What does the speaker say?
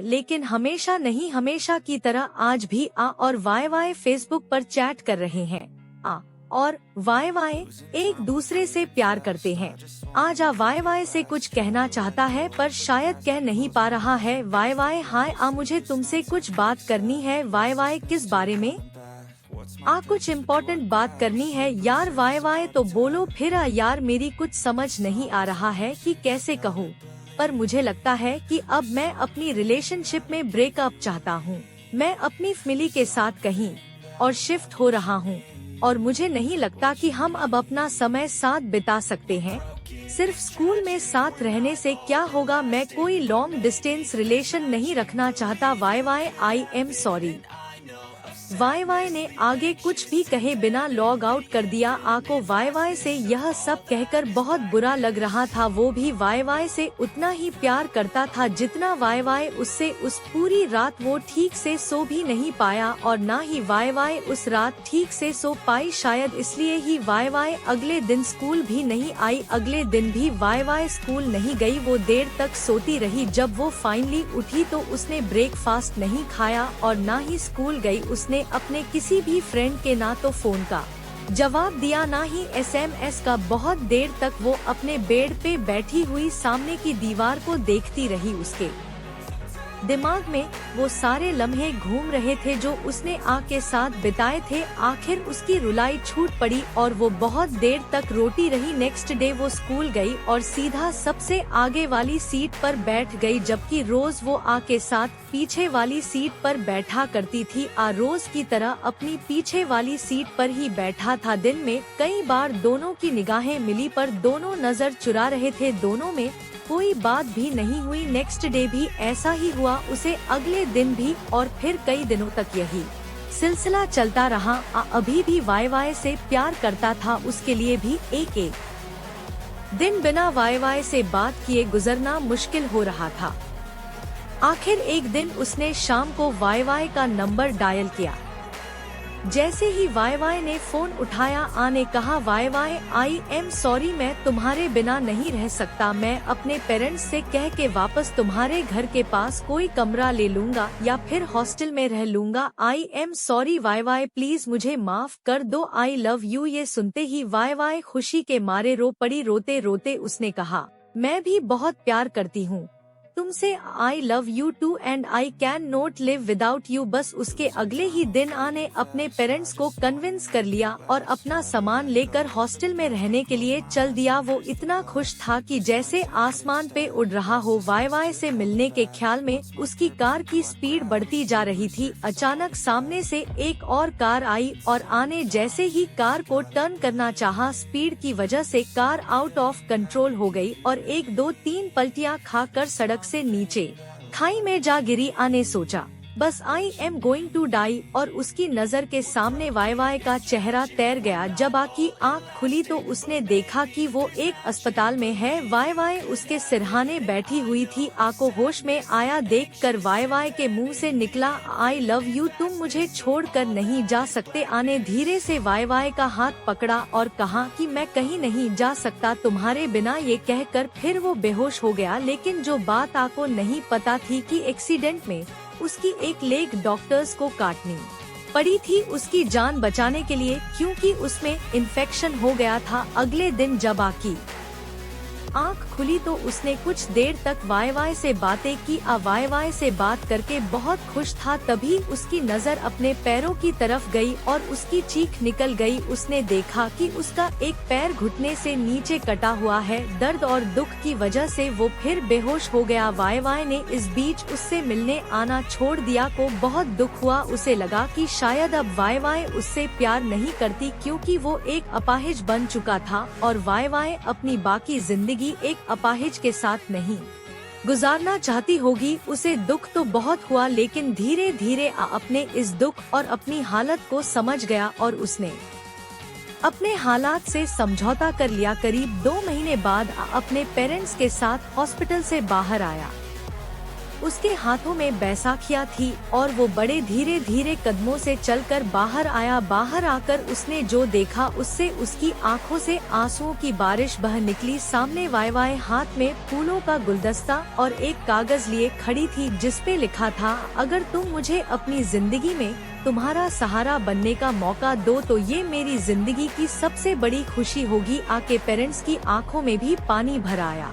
लेकिन हमेशा नहीं, हमेशा की तरह आज भी आ और वाई फेसबुक पर चैट कर रहे हैं। आ और वाई एक दूसरे से प्यार करते हैं। आज वाई से कुछ कहना चाहता है पर शायद कह नहीं पा रहा है। वाई हाय मुझे तुमसे कुछ बात करनी है। वाई किस बारे में? कुछ इम्पोर्टेंट बात करनी है यार। वाई तो बोलो फिर। यार मेरी कुछ समझ नहीं आ रहा है कि कैसे कहूँ, पर मुझे लगता है कि अब मैं अपनी रिलेशनशिप में ब्रेकअप चाहता हूँ। मैं अपनी फैमिली के साथ कहीं और शिफ्ट हो रहा हूँ और मुझे नहीं लगता कि हम अब अपना समय साथ बिता सकते हैं। सिर्फ स्कूल में साथ रहने से क्या होगा? मैं कोई लॉन्ग डिस्टेंस रिलेशन नहीं रखना चाहता। वाई आई एम सॉरी। वाई ने आगे कुछ भी कहे बिना लॉग आउट कर दिया। को वाई से यह सब कहकर बहुत बुरा लग रहा था। वो भी वाई से उतना ही प्यार करता था जितना वाई उससे। उस पूरी रात वो ठीक से सो भी नहीं पाया और ना ही वाई उस रात ठीक से सो पाई। शायद इसलिए ही वाई अगले दिन स्कूल भी नहीं आई। अगले दिन भी वाई स्कूल नहीं गई। वो देर तक सोती रही। जब वो फाइनली उठी तो उसने ब्रेकफास्ट नहीं खाया और ना ही स्कूल गई। उसने अपने किसी भी फ्रेंड के ना तो फोन का जवाब दिया ना ही SMS का। बहुत देर तक वो अपने बेड पे बैठी हुई सामने की दीवार को देखती रही। उसके दिमाग में वो सारे लम्हे घूम रहे थे जो उसने के साथ बिताए थे। आखिर उसकी रुलाई छूट पड़ी और वो बहुत देर तक रोती रही। नेक्स्ट डे वो स्कूल गई और सीधा सबसे आगे वाली सीट पर बैठ गई, जबकि रोज वो के साथ पीछे वाली सीट पर बैठा करती थी। रोज की तरह अपनी पीछे वाली सीट पर ही बैठा था। दिन में कई बार दोनों की निगाहें मिली पर दोनों नजर चुरा रहे थे। दोनों में कोई बात भी नहीं हुई। नेक्स्ट डे भी ऐसा ही हुआ, उसे अगले दिन भी और फिर कई दिनों तक यही सिलसिला चलता रहा। अभी भी वाई से प्यार करता था। उसके लिए भी एक दिन बिना वाई से बात किए गुजरना मुश्किल हो रहा था। आखिर एक दिन उसने शाम को वाई का नंबर डायल किया। जैसे ही वाई ने फोन उठाया, ने कहा वाई आई एम सॉरी, मैं तुम्हारे बिना नहीं रह सकता। मैं अपने पेरेंट्स से कह के वापस तुम्हारे घर के पास कोई कमरा ले लूंगा या फिर हॉस्टल में रह लूंगा। आई एम सॉरी वाई, प्लीज मुझे माफ कर दो। I love you. ये सुनते ही वाई खुशी के मारे रो पड़ी। रोते रोते उसने कहा, मैं भी बहुत प्यार करती हूँ तुमसे। I love you too and I can not live without you. बस उसके अगले ही दिन ने अपने पेरेंट्स को कन्विंस कर लिया और अपना सामान लेकर हॉस्टल में रहने के लिए चल दिया। वो इतना खुश था कि जैसे आसमान पे उड़ रहा हो। वाई से मिलने के ख्याल में उसकी कार की स्पीड बढ़ती जा रही थी। अचानक सामने से एक और कार आई और ने जैसे ही कार को टर्न करना चाहा, स्पीड की वजह से कार आउट ऑफ कंट्रोल हो गई और 1 2 3 पलटियां खाकर सड़क से नीचे खाई में जा गिरी। ने सोचा बस I am going to die और उसकी नजर के सामने वाई का चेहरा तैर गया। जब की आँख खुली तो उसने देखा कि वो एक अस्पताल में है। वाई उसके सिरहाने बैठी हुई थी। को होश में आया देखकर वाई के मुंह से निकला, आई लव यू, तुम मुझे छोड़कर नहीं जा सकते। ने धीरे से वाई का हाथ पकड़ा और कहा कि मैं कहीं नहीं जा सकता तुम्हारे बिना। ये कहकर फिर वो बेहोश हो गया। लेकिन जो बात को नहीं पता थी कि एक्सीडेंट में उसकी एक लेग डॉक्टर्स को काटनी पड़ी थी उसकी जान बचाने के लिए, क्योंकि उसमें इन्फेक्शन हो गया था। अगले दिन जब की आँख खुली तो उसने कुछ देर तक वाई से बातें की। वाई से बात करके बहुत खुश था। तभी उसकी नजर अपने पैरों की तरफ गई और उसकी चीख निकल गई। उसने देखा कि उसका एक पैर घुटने से नीचे कटा हुआ है। दर्द और दुख की वजह से वो फिर बेहोश हो गया। वाई ने इस बीच उससे मिलने आना छोड़ दिया। को बहुत दुख हुआ। उसे लगा कि शायद अब वाई उससे प्यार नहीं करती, क्योंकि वो एक अपाहिज बन चुका था और वाई अपनी बाकी जिंदगी एक अपाहिज के साथ नहीं गुजारना चाहती होगी। उसे दुख तो बहुत हुआ, लेकिन धीरे धीरे अपने इस दुख और अपनी हालत को समझ गया और उसने अपने हालात से समझौता कर लिया। करीब 2 महीने बाद अपने पेरेंट्स के साथ हॉस्पिटल से बाहर आया। उसके हाथों में बैसाखियाँ थी और वो बड़े धीरे धीरे कदमों से चलकर बाहर आया। बाहर आकर उसने जो देखा उससे उसकी आंखों से आंसुओं की बारिश बह निकली। सामने वाई वाई हाथ में फूलों का गुलदस्ता और एक कागज लिए खड़ी थी जिसपे लिखा था, अगर तुम मुझे अपनी जिंदगी में तुम्हारा सहारा बनने का मौका दो तो ये मेरी जिंदगी की सबसे बड़ी खुशी होगी। आके पेरेंट्स की आंखों में भी पानी भर आया।